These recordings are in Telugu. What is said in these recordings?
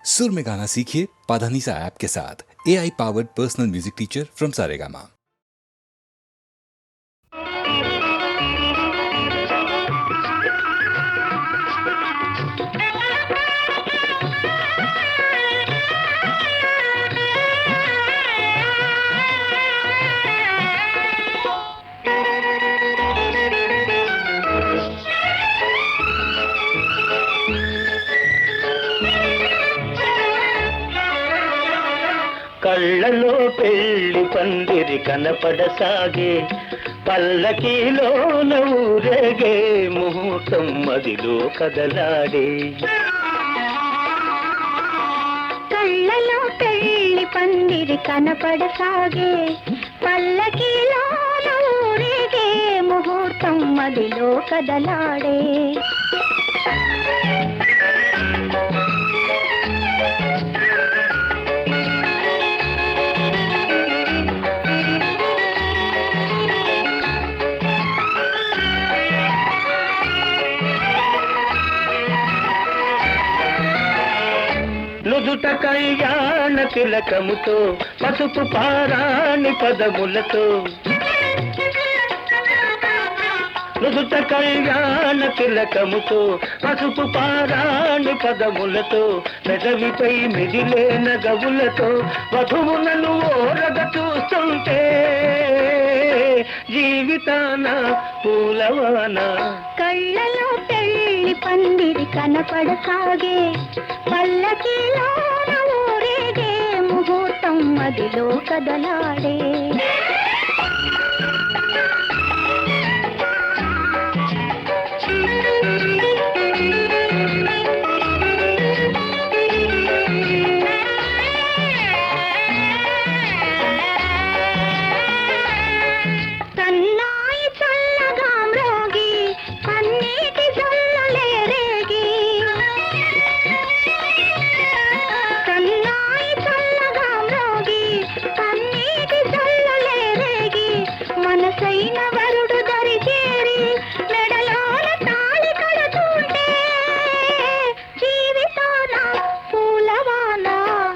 सुर में गाना सीखिए पाधानीसा ऐप के साथ। AI powered personal music teacher from Saregama. కళ్ళలో పెళ్లి పందిరి కనపడసాగే, పల్లకీలో ఊరేగే ముహూర్తం మదిలో కదలాడే. కళ్ళలో పెళ్లి పందిరి కనపడసాగే, పల్లకీలో ఊరేగే ముహూర్తం మదిలో కదలాడే. నుదుట కళ్యాణ తిలకముతో, పసుపు పారాణి పదములతో, నుదుట కళ్యాణ తిలకముతో, పసుపు పారాణి పదములతో, పెదవిపై మిదిలే నగవులతో, వధువులను ఓరగ చూస్తుంటే జీవితాన పూలవాన. కళ్ళలో పెళ్లి పందిరి కనపడసాగే, పల్లకీలో ఊరేగే ముహూర్తం మదిలో కదలాడే.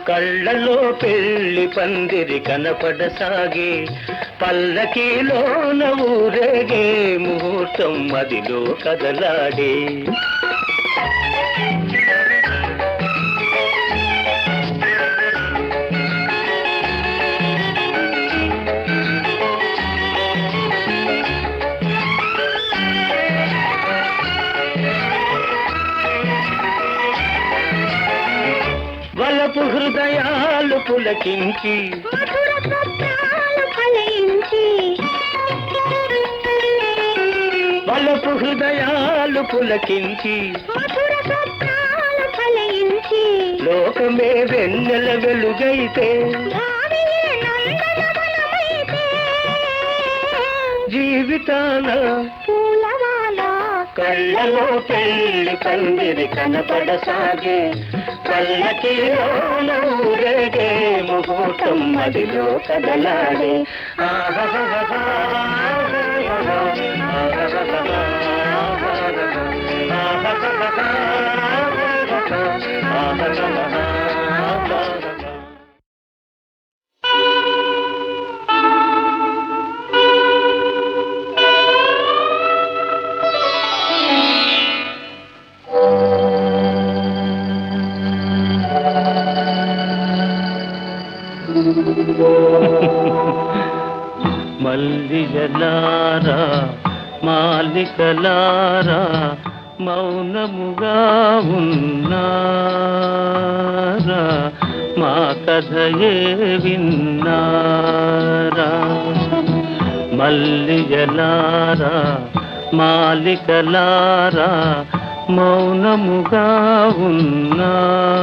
కళ్ళలో పెళ్లి పందిరి కనపడసాగే, పల్లకీలో ఊరేగే ముహూర్తం మదిలో కదలాడే. వలపు హృదయాలు పులకించి, మధుర స్వప్నాలు ఫలించి, వలపు హృదయాలు పులకించి, మధుర స్వప్నాలు ఫలించి, లోకమే వెన్నెల వెలుగైతే, భావియే నందనవనమైతే, జీవితాన పూలవాన. కళ్ళలో పెళ్లి పందిరి కనపడసాగే, పల్లకీలో ఊరేగే ముహూర్తం మదిలో కదలాడే. మల్లిజలారా మాలికలారా మౌనముగా ఉన్నారా, మా కథయే విన్నారా. మల్లిజలారా మాలికలారా మౌనముగా ఉన్నారా,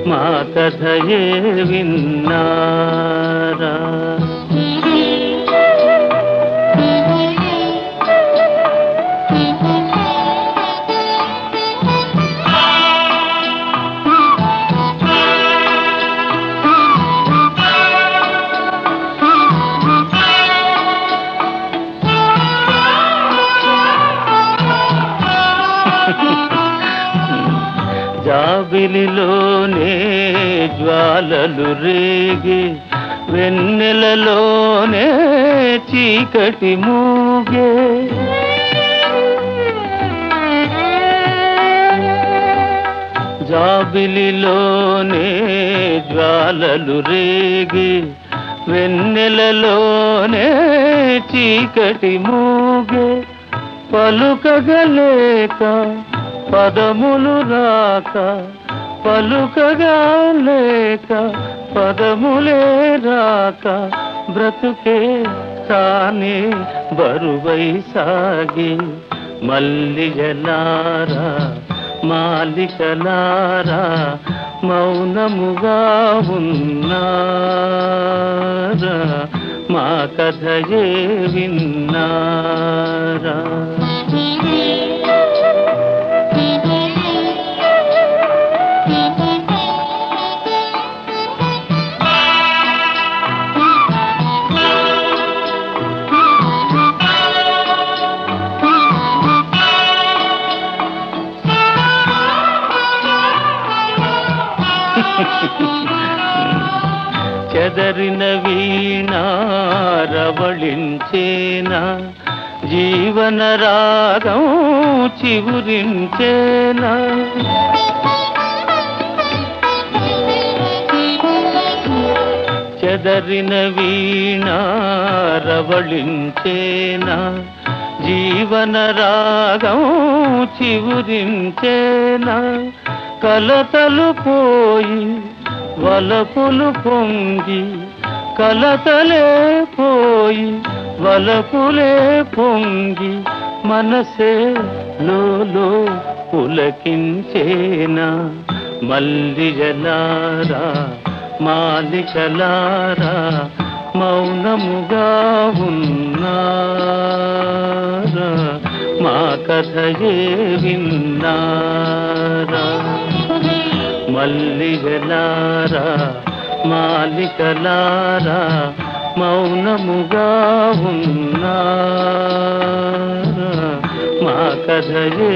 మా కథయే విన్నారా. జాబిలిలోనే జ్వాలలు రేగి వెన్నెలలోనే చీకటి మూగే జాబిలిలోనే జ్వాలలు రేగి వెన్నెలలోనే చీకటి మూగే పలుకగలేక పదములు రాక పలుకగలేక పదములే రాక బ్రతుకే తానే బరువై సాగి మల్లిగలారా మాలికలారా మౌనముగా ఉన్నారా మా కథయే విన్నారా చెదరిన వీణారవళించేనా జీవన రాగం చివురించేనా చెదరిన వీణారవళించేనా జీవన రాగం చివురించేనా కలతలు పోయి వలపులు పొంగి కలతలే పోయి వలపులే పొంగి మనసే లోలో పులకించేనా మల్లిగలారా మాలికలారా మౌనముగా ఉన్నారా మా కథయే విన్నారా మల్లిగలారా మాలికలారా మౌనముగా ఉన్నారా మా కథయే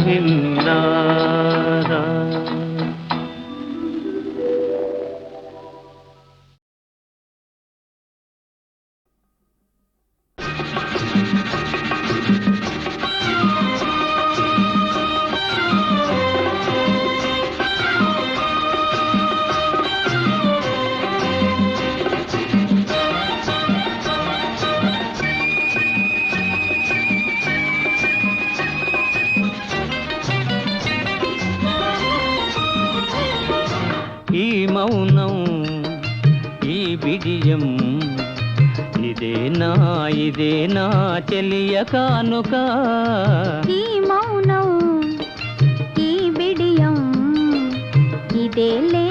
విన్నారా ఈ మౌనం ఈ బిడియం ఇదేనా చెలియ కానుక ఈ మౌనం ఈ బిడియం ఇదేలే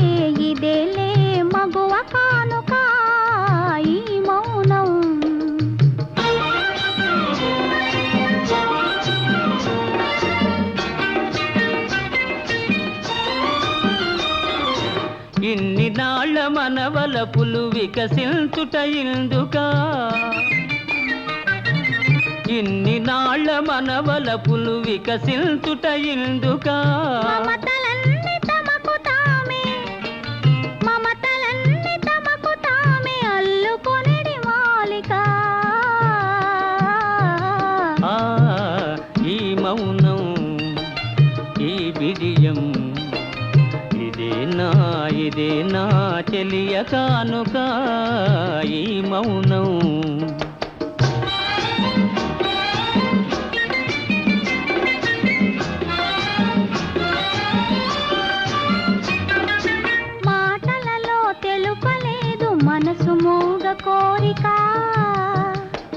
మగువ కానుక ఈ మౌనం ఇన్ని నాళ్ళ మనవలపులు వికసించుట ఇందుకా ఇన్ని నాళ్ళ మనవలపులు వికసించుట ఇందుకా మమతలన్నీ తమకు తామే అల్లుకొనిడి మాలిక ఈ మౌనం ఈ బిడియం ఇదేనా చెలియ కానుక ఈ మౌనం మాటలలో తెలుపలేదు మనసు మూగ కోరిక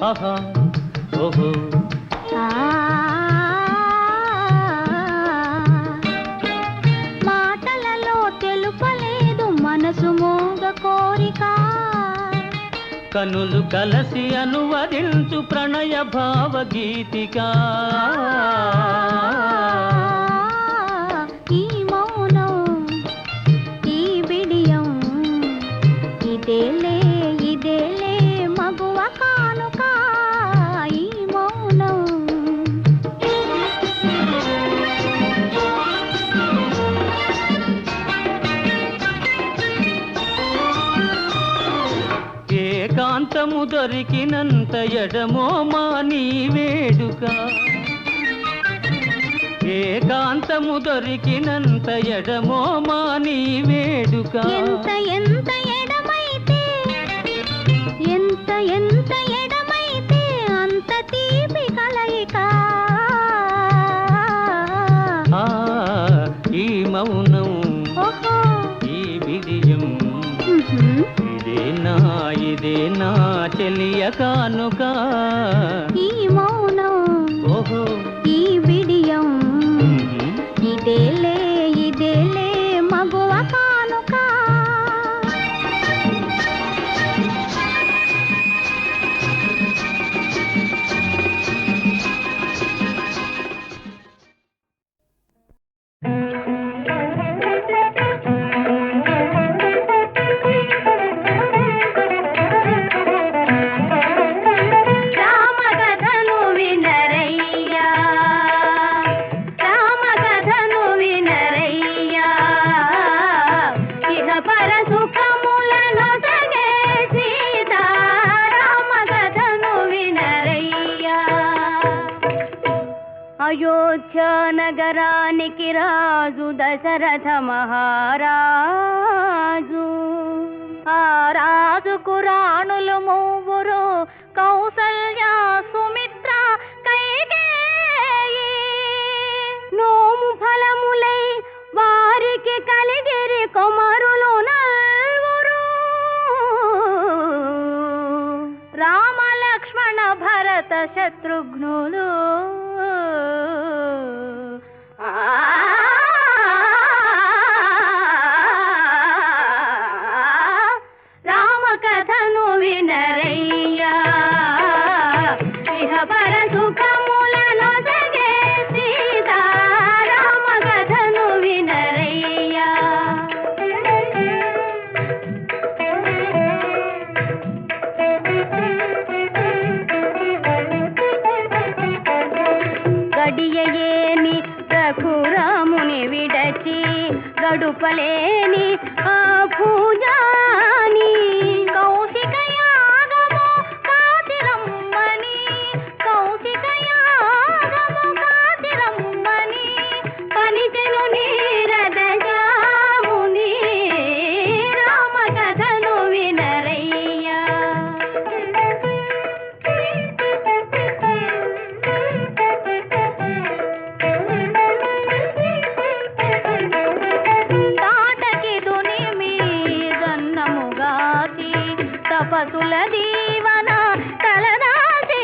ఆహా ఓహో మాటలలో తెలుపలేదు మనసు మూగ కోరిక కనులు కలసి అనువదించు ప్రణయ భావగీతిక ఈ మౌనం ఈ బిడియం ఇదేలే మగువ కానుక ఈ మౌనం ఏకాంతము దొరికినంత ఎడమో మా నీ వేడుక ఏకాంతము దొరికినంత ఎడమో మా నీ వేడుక ఎంత ఎంత ఎడమైతే ఎంత ఎంత ఎడమైతే అంత తీపి కలయిక ఆ, ఈ మౌనం ఓహో ఈ విజయం ఉహుం. ఇదే నా చెలియ కానుక ఈ మౌనం ఓహో ఈ బిడియం ఉహుం. ఇదేలే ఇదేలే మగువ కానుక రామకథను వినరయ్యా రామకథను వినరయ్యా ఇహ పర సుఖములను సగే సీతా రామకథను వినరయ్యా అయోధ్య నగరానికి రాజు దశరథ మహారాజు ఆ రాజుకు రాణులు మూవురు కౌసల్య సుమిత్ర కైకేయి నోము ఫలములై వారికి కలిగిరి కుమారులు నల్వురు రామ లక్ష్మణ భరత శత్రుఘ్నులు రామకథను వినరయ్యా ఇహ పర సుఖములను సగే సీతా రామకథను వినరయ్యా గడియయేని రఘురాముని విడచి గడుపలేని ఆ పూజాని కౌశిక యాగము కాతిరమ్మని కౌశిక యాగము కాతిరమ్మని పనిచెను నీరద జాముని రామకథను వినరయ్యా తాటకి దుని మీదన్నముగాసి తపసుల దీవన తలదాసి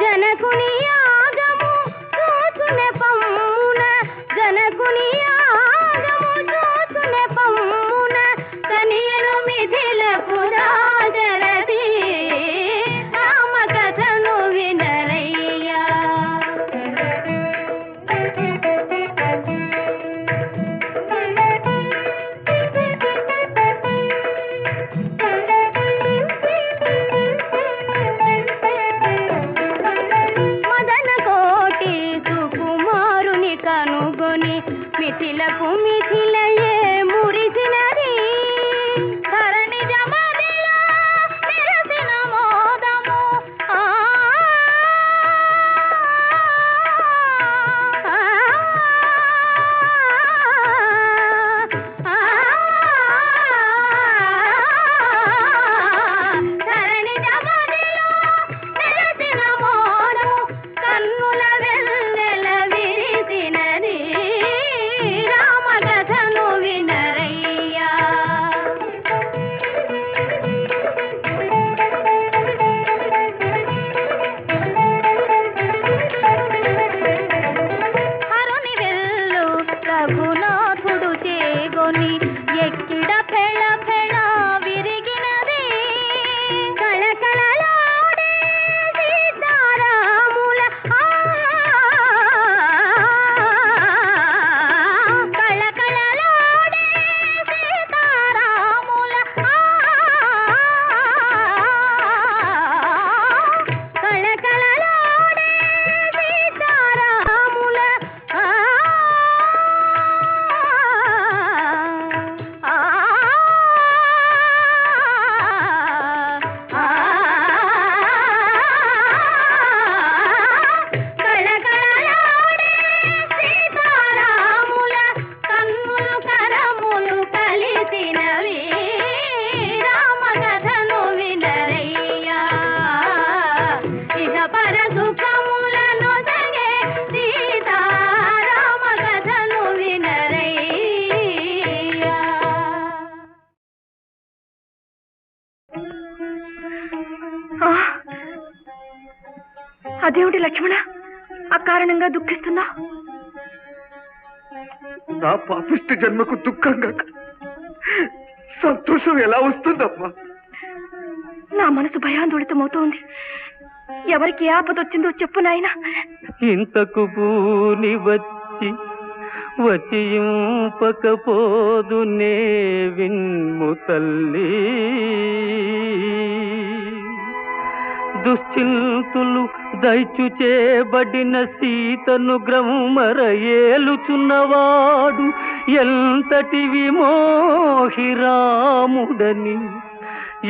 జనకుని యాగము చూచునే పమ్మున జనకుని యాగము చూచునే పమ్మున కనియను మిథిల పురాజరది రామకథను వినరయ్యా మదన కోటి సుకుమారుని కనుగొని మిథిలకు మిథిలయే మురిసినది ధరణి జమదిలో నిరసిన మోదము ఆ ధరణి జమదిలో నిరసిన మోదము కన్నుల వెన్నెల విరిసినది రామకథను వినరయ్యా హరుని వెల్లు రఘునాథుడు చేగొని ఎక్కిడ ఫెళ ఫెళ విరిగినది కళకళలాడే సీతారాముల కళకళలాడే సీతారాముల కళకళలాడే సీతారాముల ఆ అదేమిటి లక్ష్మణ అకారణంగా దుఃఖిస్తున్నా? నా పాపిష్టి జన్మకు దుఃఖంగా సంతోషం ఎలా వస్తుందమ్మా? నా మనసు భయాందోళితమవుతోంది. ఎవరికి ఏ ఆపదొచ్చిందో చెప్పు నాయనా. ఇంతకు పూని వచ్చి వచింపకపోదు నే విన్ము తల్లి. దుశ్చింతులు దయచు చేయబడిన సీతను గ్రమ్మర ఏలుచున్నవాడు ఎంతటి విమోహిరాముడని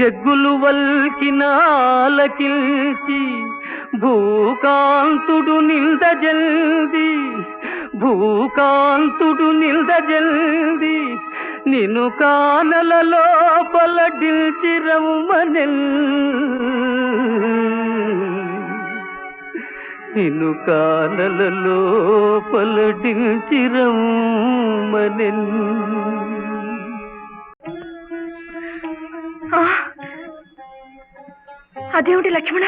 ఎగ్గులు వల్కిన ఆలకిల్చి భూకాంతుడు నిల్దజల్ది నిన్ను కానల లోపల డిల్చిరమ్మనెల్ నిన్ను కానల లోపల డిల్చిరమ్మనెల్. అదేమిటి లక్ష్మణ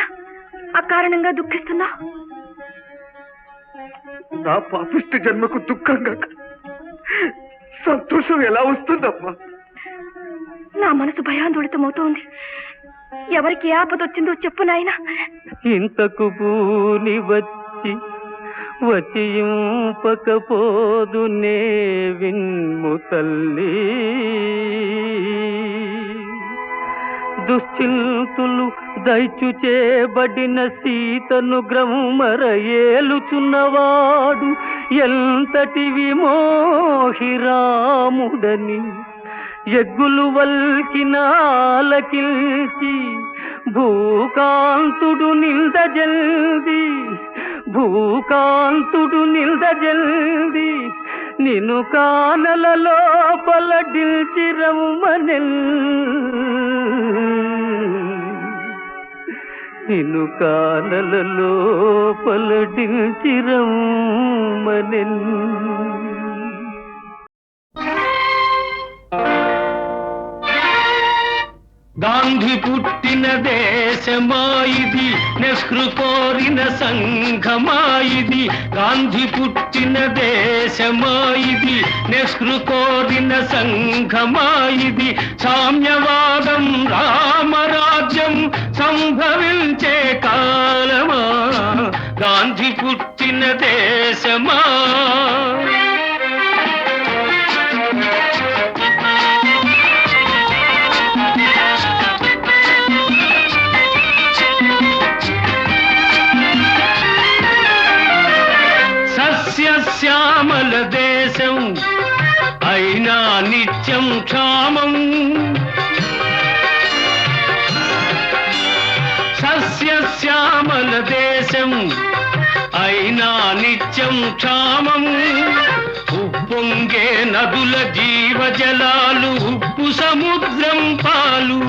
అకారణంగా దుఃఖిస్తున్నా? నా పాపిష్టి జన్మకు దుఃఖంగా సంతోషం ఎలా వస్తుందమ్మా? నా మనసు భయాందోళితమవుతోంది. ఎవరికి ఏ ఆపదొచ్చిందో చెప్పు నాయనా. ఇంతకు పూని వచ్చి వచింపకపోదు నే విన్ము తల్లి. దుశ్చింతులు దయచు చేయబడిన సీతను గ్రమ్మర ఏలుచున్నవాడు ఎంతటి విమోహిరాముడని ఎగ్గులు వల్కిన ఆలకిల్చి భూకాంతుడు నిల్దజల్ది నిన్ను కానల లోపల డిల్చిరమ్మనెల్ నిన్ను కానల లోపల డిల్చిరమ్మనెల్. గాంధీ పుట్టిన దేశమాయిది, నెహ్రూ కోరిన సంఘమాయిది. గాంధీ పుట్టిన దేశమాయిది, నెహ్రూ కోరిన సంఘమాయిది. సామ్యవాదం రామరాజ్యం సంభవించే కాలమా, గాంధీ పుట్టిన దేశమా. సస్యశ్యామల దేశం అయినా నిత్యం క్షామం. సస్యశ్యామల దేశం అయినా నిత్యం క్షామం. ఉప్పొంగే నదుల జీవజలాలు ఉప్పు సముద్రం పాలు.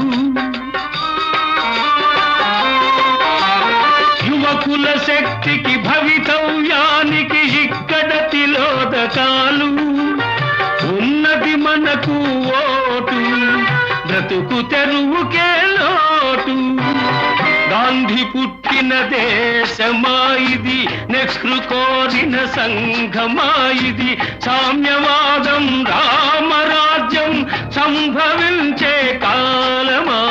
యువకుల శక్తికి భవితవ్యానికి ఇక్కడ తిలోదకాలు. ఉన్నది మనకు ఓటు, బ్రతుకు తెరువుకే లోటు. గాంధీ పుట్టిన దేశమాయిది, నెహ్రూ కోరిన సంఘమాయిది. సామ్యవాదం రామరాజ్యం సంభవించే కాలమా,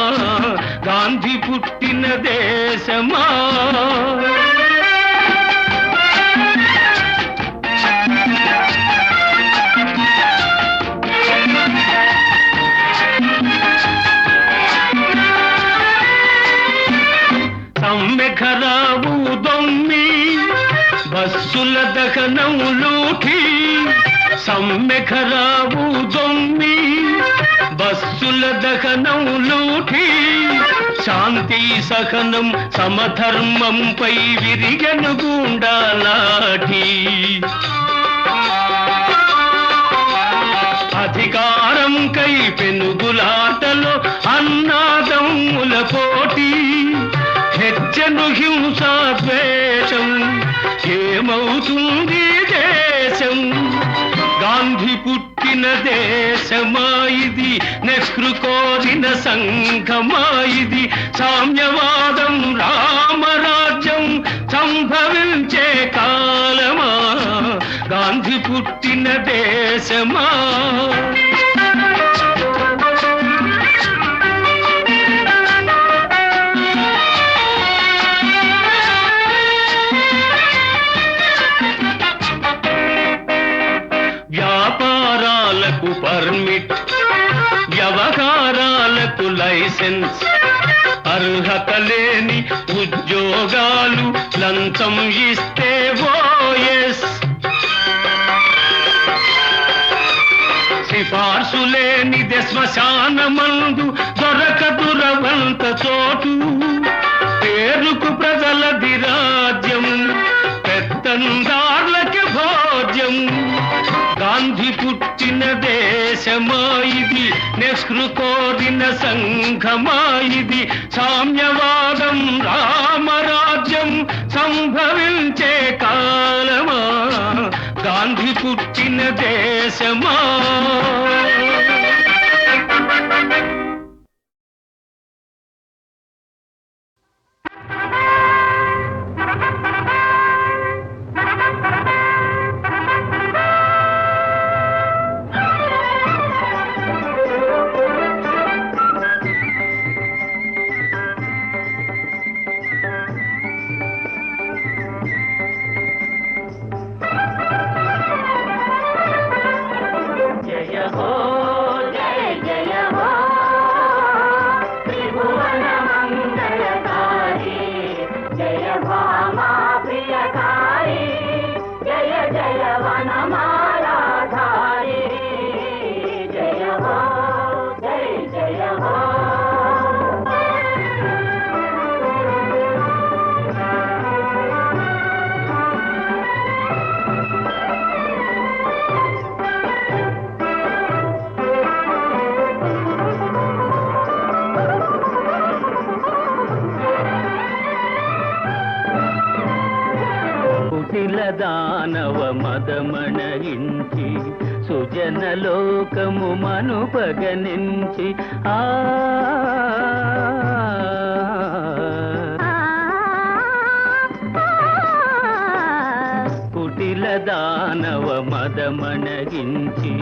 గాంధీ పుట్టిన దేశమా. సమ్మెఖరావు దొమ్మి బస్సుల దహనం లూఠి. సమ్మెఖరావు దొమ్మి బస్సుల దహనం లూఠి. శాంతి సహనం సమధర్మంపై విరిగను గుండాలాఠి. అధికారం కై పెనుగులాటలో అన్నాదమ్ముల పోటీ. హెచ్చను హింసా ద్వేషం, ఏమవుతుంది దేశం. గాంధీ పుట్టిన దేశమాయిది, నెహ్రూ కోరిన సంఘమాయిది. సామ్యవాదం రామరాజ్యం పుట్టిన దేశమా వ్యాపారాలకు పర్మిట్, వ్యవహారాలకు లైసెన్స్, అర్హత లేని ఉద్యోగాలు లంచం ఇస్తే ఓఎస్, సిఫార్సు లేనిదే శ్మశానమందు దొరకదురవంత చోటు, పేరుకు ప్రజలది రాజ్యం, పెత్తందార్లకి భోజ్యం. గాంధీ పుట్టిన దేశమా ఇది, నెహ్రూ కోరిన సంఘమా ఇది, సామ్యవాదం రామరాజ్యం సంభవించే కాలమా, గాంధీ పుట్టిన దేశమా. దానవ మదమణగించి సుజనలోకము మనుపగనించి కుటిల దానవ మదమణగించి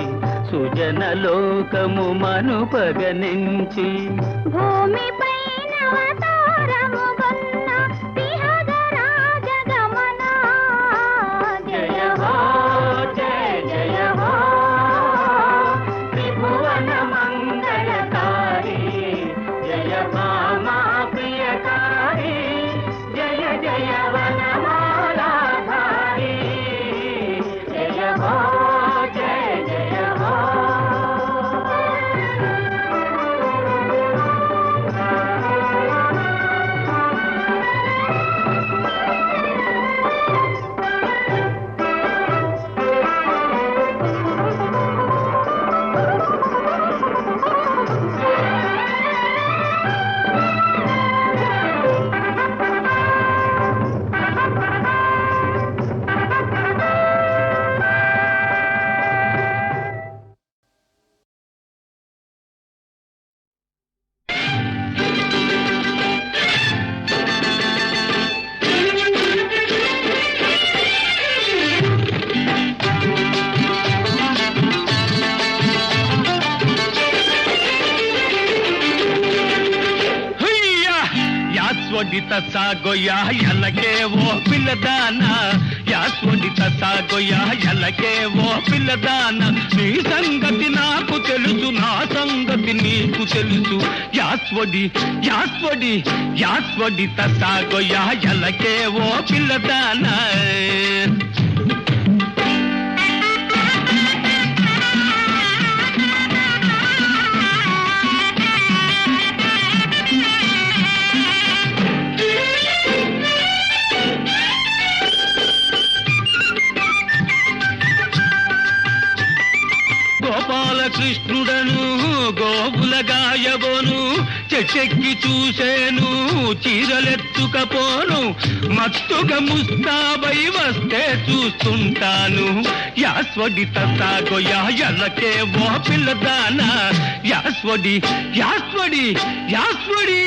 సుజనలోకము మనుపగనించి భూమిపై నవతారము యాస్వడిత సాగోయా ఎలకే ఓ పిల్లదానా, యాస్వడిత సాగోయా ఎలకే ఓ పిల్లదానా, నీ సంగతి నాకు తెలుసు, నా సంగతి నీకు తెలుసు. యాస్వడి యాస్వడి యాస్వడిత సాగోయా ఎలకే ఓ పిల్లదానా. గోపాలకృష్ణుడను గోవులగాయబోను, చెట్టెక్కి చూసేను చీరలెత్తుకపోను, మత్తుగా ముస్తాబై వస్తే చూస్తుంటాను. యాస్వడిత సాగోయా ఎలకే ఓ పిల్లదానా, యాస్వడి యాస్వడి యాస్వడి.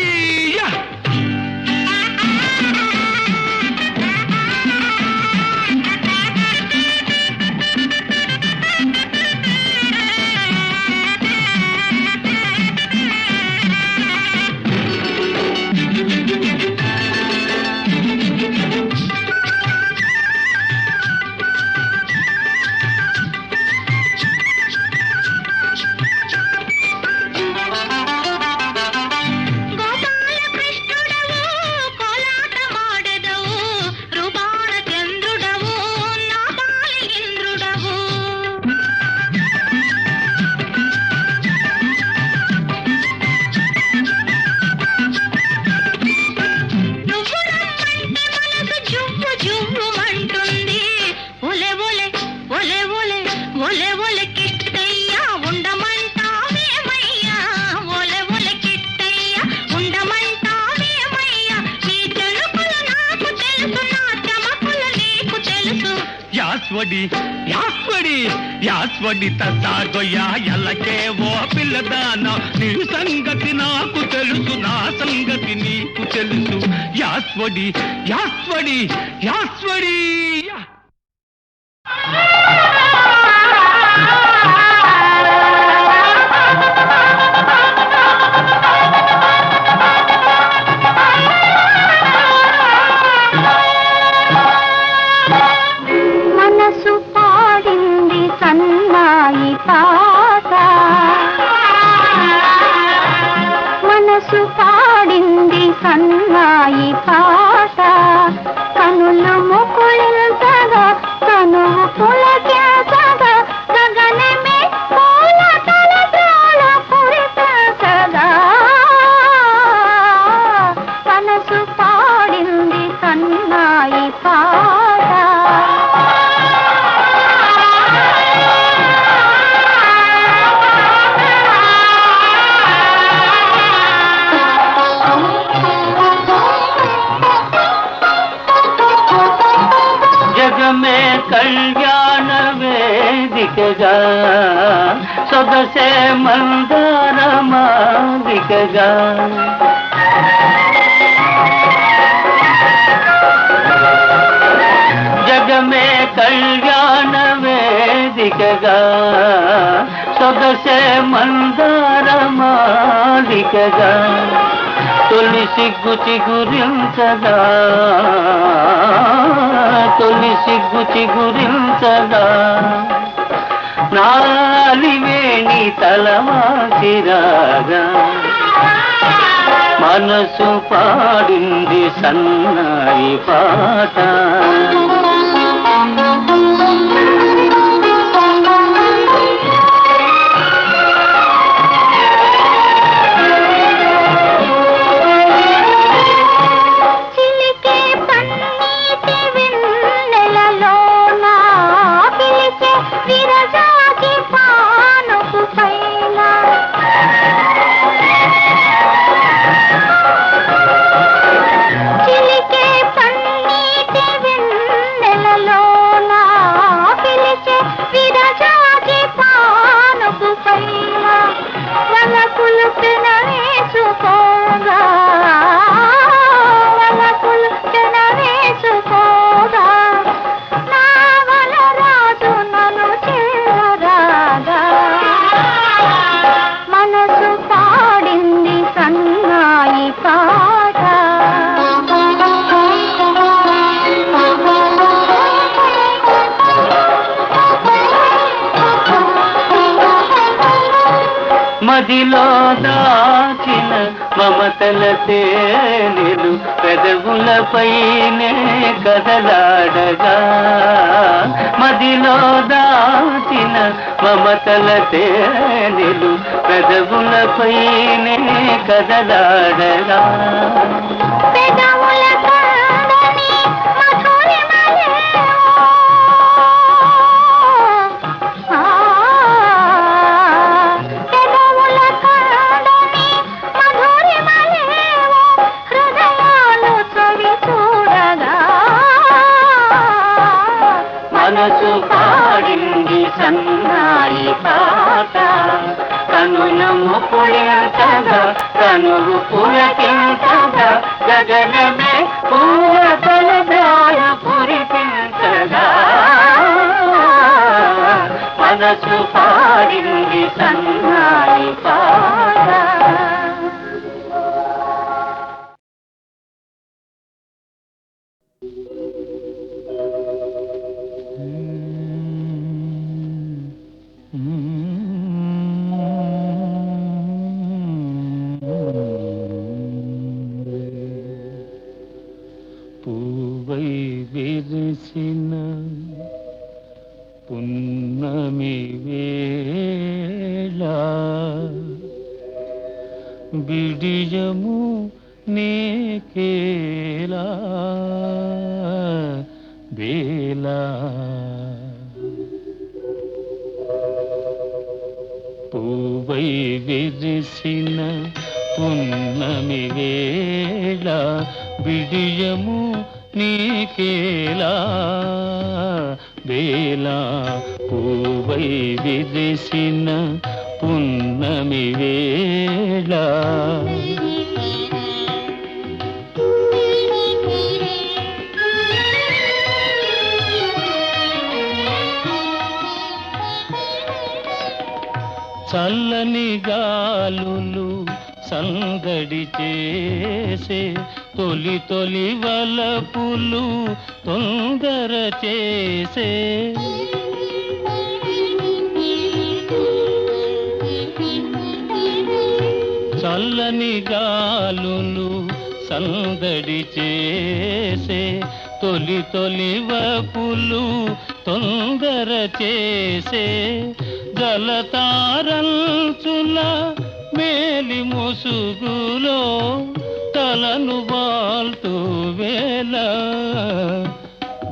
యాస్వడి యాస్వడి యాస్వడి తసాగొయ్య ఎల్లకే ఓ పిల్లదాన నీ సంగతి నాకు తెలుసు నా సంగతి నీకు తెలుసు యాస్వడి యాస్వడి యాస్వడి మనసు పాడింది సన్నాయి పాట మనసు పాడింది సన్నాయి పాట కనులు ముకుళించగా కనువు పులకించగా గగనమే పూల తలద్రాల కురిపించగా మనసు పాడింది సన్నాయి పాట జగమే కళ్యాణ వేదికగా సొగసే మందార మాదికగా జగమే కళ్యాణ వేదికగా సొగసే మందార మాదికగా తొలి సిగ్గు చిగురించగా తొలి సిగ్గు చిగురించగా నాలివేణి తలవాసిరాగా మనసు పాడింది సన్నాయి పాట మదిలో దాచిన మమతల తేనెలు పెదవులపైనే కదలాడగా మదిలో దాచిన మమతల తేనెలు పెదవులపైనే కదలాడగా మనసు పాడింది సన్నాయి పాట కనుల ముకుళించగా కనువు పులకించగా గగనమే పూల తలదాయ కురిపించగా మనసు పాడింది సన్నాయి పాట పూవై విరిసిన పున్నమి వేళ బిడియము నేకేలా వేళ పూవై విరిసిన పున్నమి వేళ బిడియము నీకేలా వేలా పూవై విరిసిన పున్నమి వేళ చల్లని గాలులు సందడి చేసే తొలి తొలి వలపులు తొందర చేసే చల్లని గాలులు సందడి చేసే తొలి తొలి వలపులు తొందర చేసే జలతారంచుల మేలి ముసుగులో తలను వాల్తూ వేళ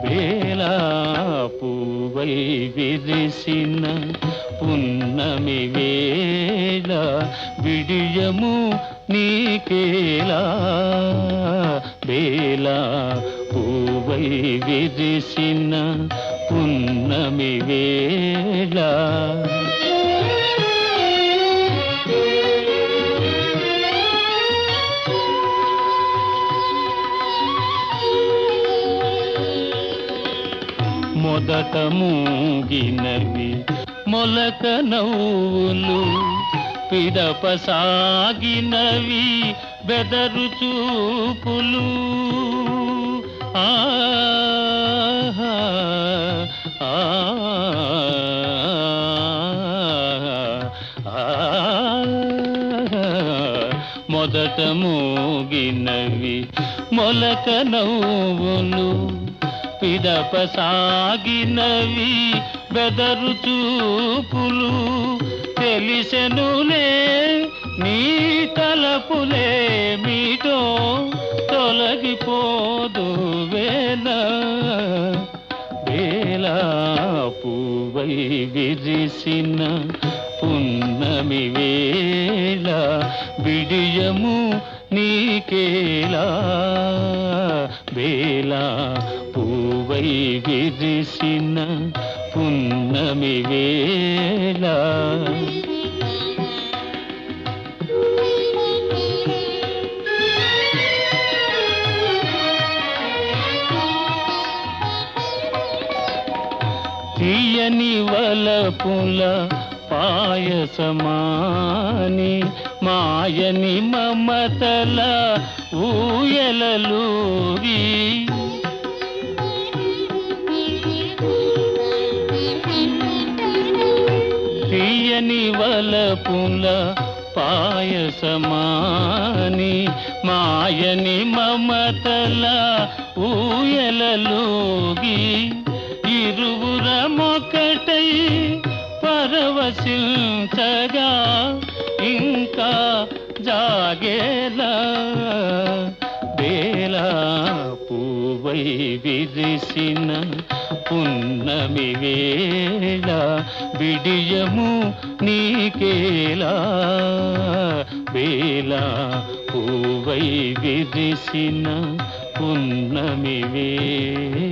వేళ పూవై విరిసిన పున్నమి వేళ విడియము నీకేలా వేళ పూవై విరిసిన పున్నమి వేళ మొదట మూగినవి మొలక నవ్వులు పిదప సాగినవి బెదరు చూపులు మొదట మూగినవి మొలక నవ్వులు పిదప సాగినవి బెదరు చూపులు తెలిసెనులే నీ తలపులే మీటో తొలగిపోదు వేళ వేళ పూవై విరిసిన పున్నమి వేళ విడియము నీకేలా వేళ పూవై విరిసిన పున్నమి వేళ తీయని వలపుల పాయసమాని మాయని మమతల ఊయలలూరి తీయని వలపుల పాయసమాని మాయని మమతల ఊయలలూగి ఇరువురమొకటై పరవశించగా ఇంకా జాగేలా వేళ పూవై విరిసిన పున్నమి వేళ విడియము నీకేలా వేళ పూవై విరిసిన పున్నమి వేళ